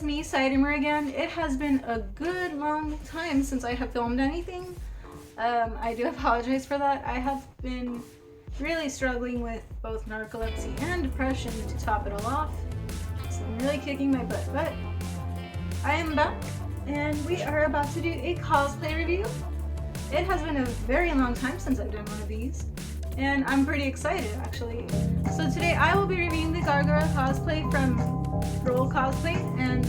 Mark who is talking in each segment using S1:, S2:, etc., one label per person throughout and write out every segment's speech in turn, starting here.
S1: it's me, PsyDreamer again. It has been a good long time since I have filmed anything. I do apologize for that. I have been really struggling with both narcolepsy and depression to top it all off. So I'm really kicking my butt, but I am back and we are about to do a cosplay review. It has been a very long time since I've done one of these and I'm pretty excited actually. So today I will be reviewing the Gawr Gura cosplay from Rolecosplay, and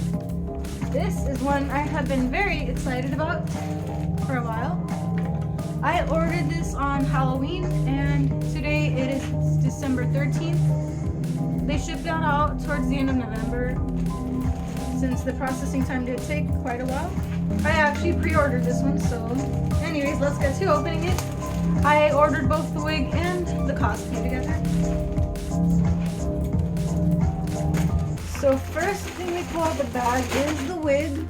S1: this is one I have been very excited about for a while. I ordered this on Halloween and today it is December 13th. They shipped it out towards the end of November since the processing time did take quite a while. I actually pre-ordered this one, so anyways, let's get to opening it. I ordered both the wig and the cosplay together. So first thing we pull out the bag is the wig.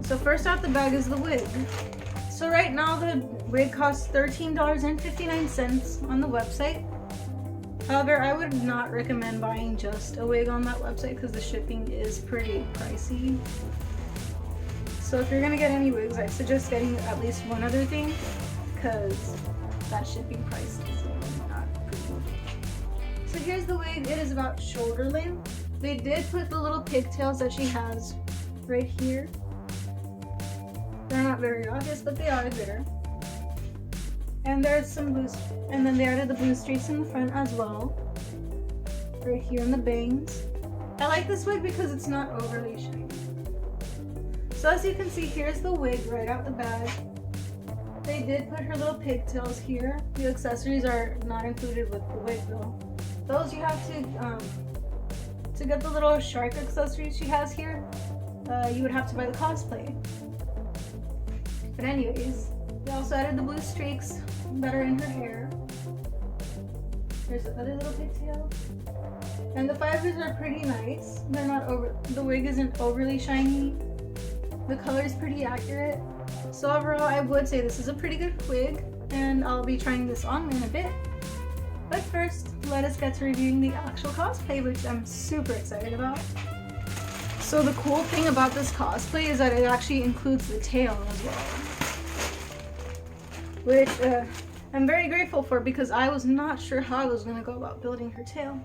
S1: So first out the bag is the wig. So right now the wig costs $13.59 on the website. However, I would not recommend buying just a wig on that website because the shipping is pretty pricey. So if you're gonna get any wigs, I suggest getting at least one other thing because that shipping price is not pretty good. So here's the wig. It is about shoulder length. They did put the little pigtails that she has right here. They're not very obvious, but they are there. And there's some blue, and then they added the blue streaks in the front as well. Right here in the bangs. I like this wig because it's not overly shiny. So as you can see, here's the wig right out the bag. They did put her little pigtails here. The accessories are not included with the wig though. Those you have to get the little shark accessories she has here, you would have to buy the cosplay. But anyways, they also added the blue streaks that are in her hair. There's another little pigtail. And the fibers are pretty nice. They're not the wig isn't overly shiny. The color is pretty accurate. So overall, I would say this is a pretty good wig, and I'll be trying this on in a bit. But first, let us get to reviewing the actual cosplay, which I'm super excited about. So the cool thing about this cosplay is that it actually includes the tail as well, which I'm very grateful for because I was not sure how I was going to go about building her tail.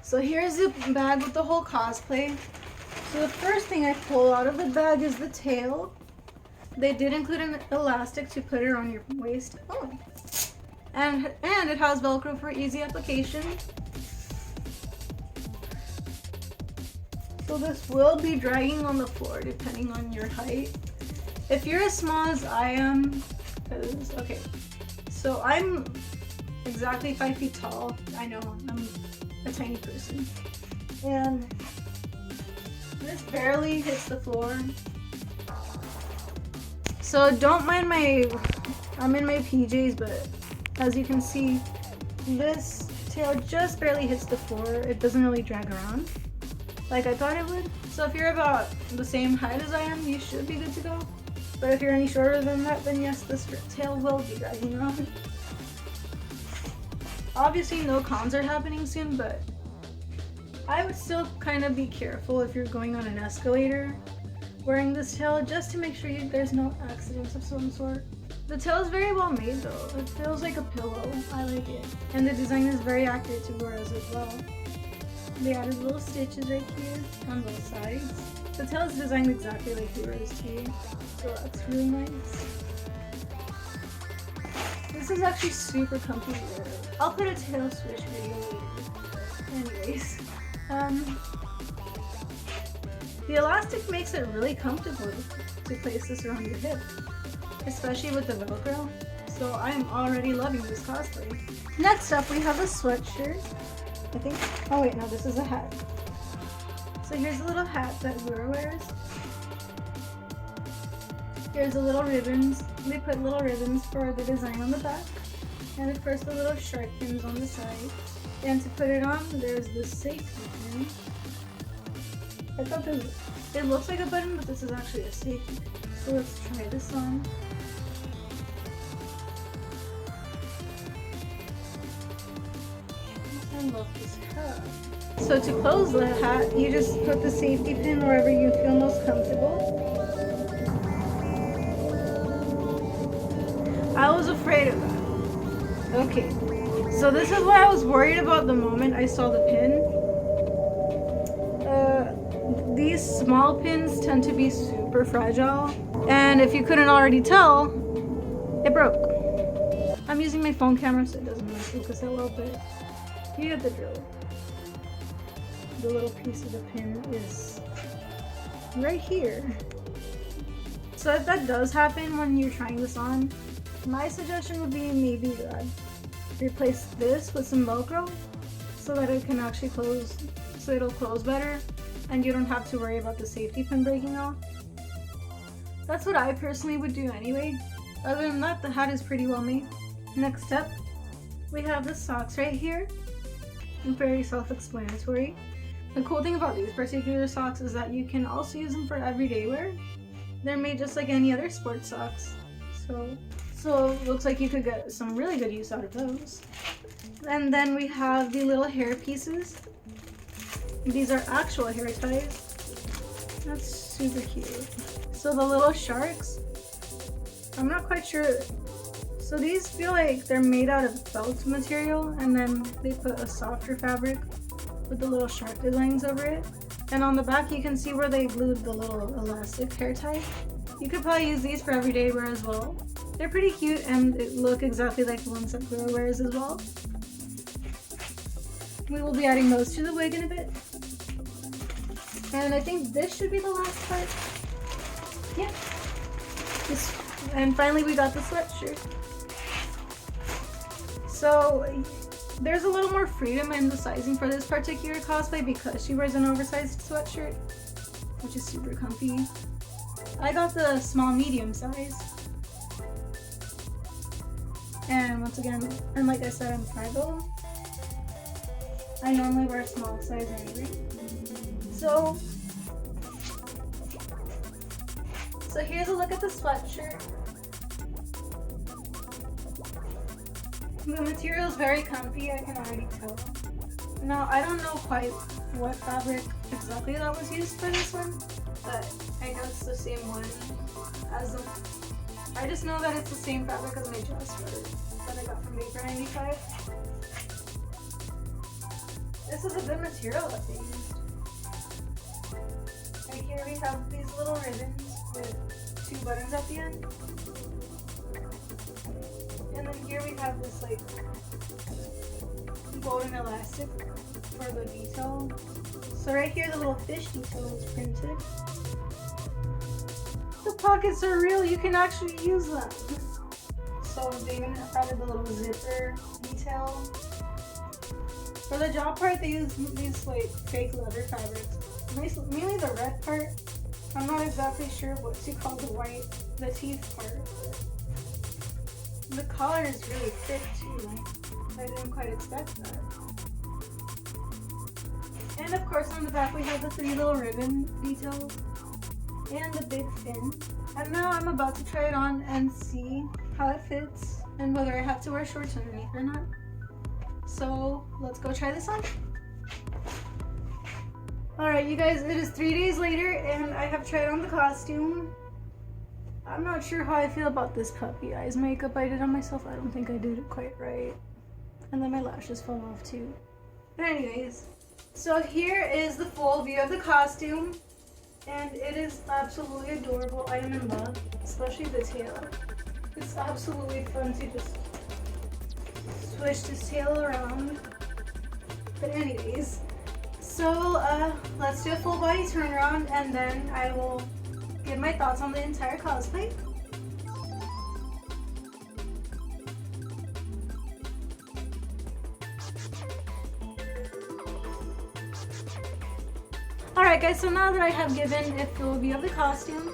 S1: So here's the bag with the whole cosplay. So the first thing I pull out of the bag is the tail. They did include an elastic to put it on your waist. Oh. And it has Velcro for easy application. So this will be dragging on the floor depending on your height. If you're as small as I am, okay, so I'm exactly 5 feet tall. I know, I'm a tiny person. And this barely hits the floor. So don't mind I'm in my PJs, but as you can see, this tail just barely hits the floor. It doesn't really drag around like I thought it would. So if you're about the same height as I am, you should be good to go. But if you're any shorter than that, then yes, this tail will be dragging around. Obviously no cons are happening soon, but I would still kind of be careful if you're going on an escalator wearing this tail, just to make sure there's no accidents of some sort. The tail is very well made though. It feels like a pillow. I like it. And the design is very accurate to Gaura's as well. They added little stitches right here on both sides. The tail is designed exactly like Gaura's too, so that's really nice. This is actually super comfy to wear. I'll put a tail switch video later. Anyways, the elastic makes it really comfortable to place this around your hip, especially with the Velcro. So I'm already loving this cosplay. Next up, we have a sweatshirt. I think. Oh wait, no, this is a hat. So here's a little hat that Gura wears. Here's the little ribbons. They put little ribbons for the design on the back. And of course the little shark fins on the side. And to put it on, there's this safety pin. I thought it looks like a button, but this is actually a safety pin. So let's try this on. unlock this hat. So to close the hat, you just put the safety pin wherever you feel most comfortable. I was afraid of that. Okay, so this is what I was worried about the moment I saw the pin. These small pins tend to be super fragile, and if you couldn't already tell, it broke. I'm using my phone camera so it doesn't focus a little bit. You get the drill. The little piece of the pin is right here. So if that does happen when you're trying this on, my suggestion would be maybe replace this with some Velcro so that it can actually close, so it'll close better and you don't have to worry about the safety pin breaking off. That's what I personally would do anyway. Other than that, the hat is pretty well made. Next step, we have the socks right here. Very self-explanatory. The cool thing about these particular socks is that you can also use them for everyday wear. They're made just like any other sports socks. So it looks like you could get some really good use out of those. And then we have the little hair pieces. These are actual hair ties. That's super cute. So the little sharks, I'm not quite sure. So these feel like they're made out of felt material, and then they put a softer fabric with the little shark designs over it. And on the back you can see where they glued the little elastic hair tie. You could probably use these for everyday wear as well. They're pretty cute and it look exactly like the ones that Gawr wears as well. We will be adding those to the wig in a bit. And I think this should be the last part. Yeah. And finally we got the sweatshirt. So there's a little more freedom in the sizing for this particular cosplay because she wears an oversized sweatshirt, which is super comfy. I got the small medium size. And once again, and like I said, I'm 5'0". I normally wear a small size anyway. So here's a look at the sweatshirt. The material is very comfy, I can already tell. Now, I don't know quite what fabric exactly that was used for this one, but I know it's the same one as the... I just know that it's the same fabric as my dress that I got from Baker 95. This is a good material that they used. Right here we have these little ribbons with 2 buttons at the end. And then here we have this like golden elastic for the detail. So right here the little fish detail is printed. The pockets are real, you can actually use them. So they even added the little zipper detail. For the jaw part they use these like fake leather fabrics. Mainly the red part. I'm not exactly sure what to call the teeth part. The collar is really thick too. I didn't quite expect that. And of course on the back we have the 3 little ribbon details and the big fin. And now I'm about to try it on and see how it fits and whether I have to wear shorts underneath or not. So let's go try this on. Alright you guys, it is 3 days later and I have tried on the costume. I'm not sure how I feel about this puppy eyes makeup I did on myself. I don't think I did it quite right. And then my lashes fell off too. But anyways, so here is the full view of the costume. And it is absolutely adorable. I am in love, especially the tail. It's absolutely fun to just switch this tail around. But anyways, so let's do a full body turnaround and then I will give my thoughts on the entire cosplay. Alright guys, so now that I have given a full view of the costume,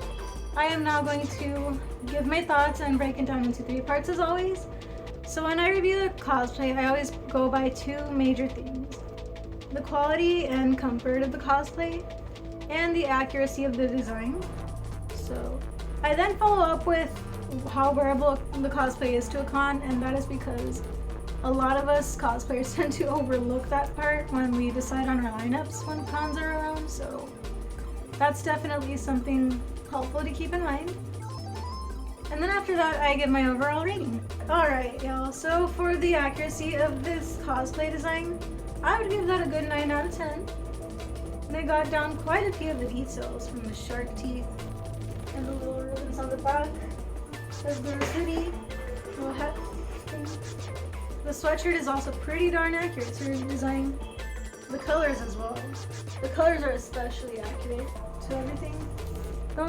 S1: I am now going to give my thoughts and break it down into 3 parts as always. So when I review the cosplay, I always go by 2 major themes. The quality and comfort of the cosplay, and the accuracy of the design. So I then follow up with how wearable the cosplay is to a con, and that is because A lot of us cosplayers tend to overlook that part when we decide on our lineups when cons are around, so that's definitely something helpful to keep in mind. And then after that, I give my overall rating. Alright, y'all, so for the accuracy of this cosplay design, I would give that a good 9 out of 10. They got down quite a few of the details, from the shark teeth and the little ribbons on the back. There's the hoodie, little hat thing. The sweatshirt is also pretty darn accurate to the design. The colors as well. The colors are especially accurate to everything. The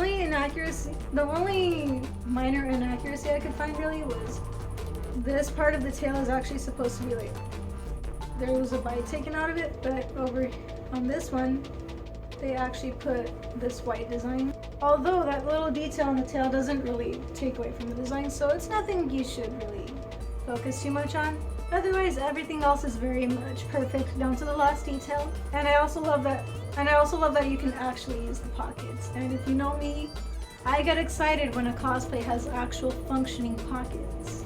S1: only minor inaccuracy I could find really was this part of the tail is actually supposed to be like, there was a bite taken out of it, but over on this one, they actually put this white design. Although that little detail on the tail doesn't really take away from the design, so it's nothing you should really focus too much on. Otherwise, everything else is very much perfect down to the last detail. And I also love that you can actually use the pockets. And if you know me, I get excited when a cosplay has actual functioning pockets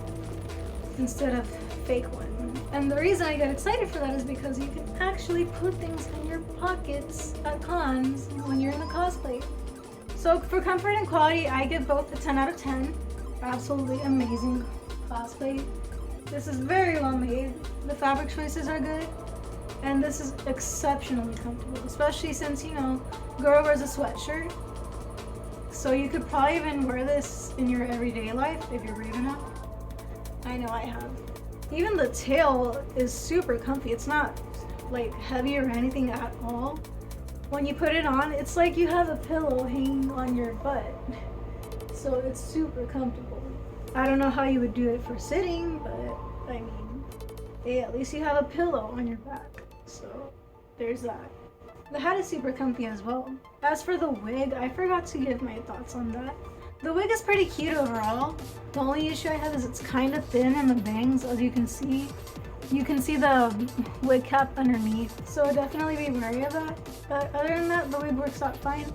S1: instead of fake ones. And the reason I get excited for that is because you can actually put things in your pockets at cons when you're in the cosplay. So for comfort and quality, I give both a 10 out of 10. Absolutely amazing cosplay. This is very well made. The fabric choices are good. And this is exceptionally comfortable, especially since, you know, Gawr wears a sweatshirt. So you could probably even wear this in your everyday life if you're brave enough. I know I have. Even the tail is super comfy. It's not like heavy or anything at all. When you put it on, it's like you have a pillow hanging on your butt. So it's super comfortable. I don't know how you would do it for sitting, but I mean, hey, at least you have a pillow on your back. So there's that. The hat is super comfy as well. As for the wig, I forgot to give my thoughts on that. The wig is pretty cute overall. The only issue I have is it's kind of thin in the bangs, as you can see. You can see the wig cap underneath, so definitely be wary of that. But other than that, the wig works out fine.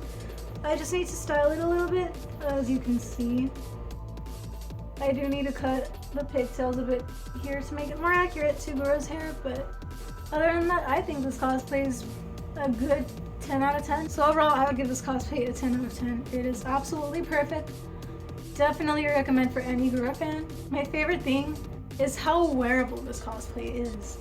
S1: I just need to style it a little bit, as you can see. I do need to cut the pigtails a bit here to make it more accurate to Gawr's hair, but other than that, I think this cosplay is a good 10 out of 10. So overall, I would give this cosplay a 10 out of 10. It is absolutely perfect. Definitely recommend for any Gawr fan. My favorite thing is how wearable this cosplay is.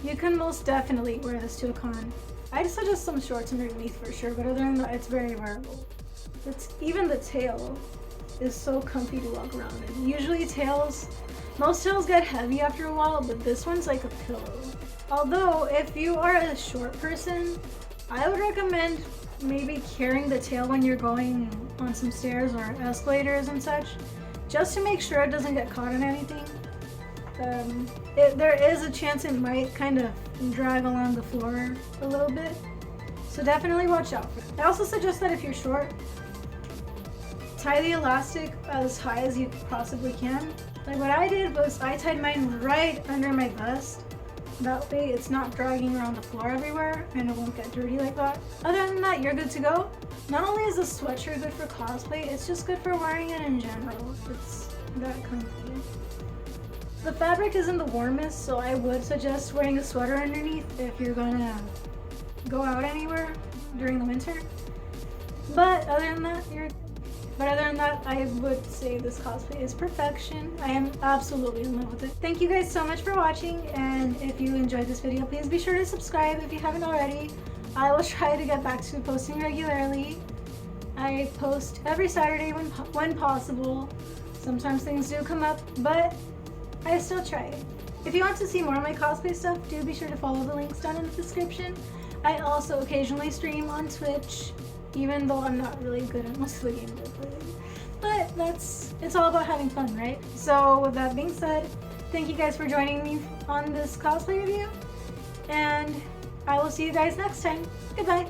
S1: You can most definitely wear this to a con. I'd suggest some shorts underneath for sure, but other than that, it's very wearable. Even the tail is so comfy to walk around in. Usually most tails get heavy after a while, but this one's like a pillow. Although, if you are a short person, I would recommend maybe carrying the tail when you're going on some stairs or escalators and such, just to make sure it doesn't get caught in anything. There is a chance it might kind of drag along the floor a little bit, so definitely watch out for it. I also suggest that if you're short, tie the elastic as high as you possibly can. Like what I did was I tied mine right under my bust. That way it's not dragging around the floor everywhere and it won't get dirty like that. Other than that, you're good to go. Not only is this sweatshirt good for cosplay, it's just good for wearing it in general. It's that comfy. The fabric isn't the warmest, so I would suggest wearing a sweater underneath if you're gonna go out anywhere during the winter. But other than that, I would say this cosplay is perfection. I am absolutely in love with it. Thank you guys so much for watching, and if you enjoyed this video, please be sure to subscribe if you haven't already. I will try to get back to posting regularly. I post every Saturday when possible. Sometimes things do come up, but I still try. If you want to see more of my cosplay stuff, do be sure to follow the links down in the description. I also occasionally stream on Twitch, even though I'm not really good at most of the games I play. But it's all about having fun, right? So with that being said, thank you guys for joining me on this cosplay review, and I will see you guys next time. Goodbye!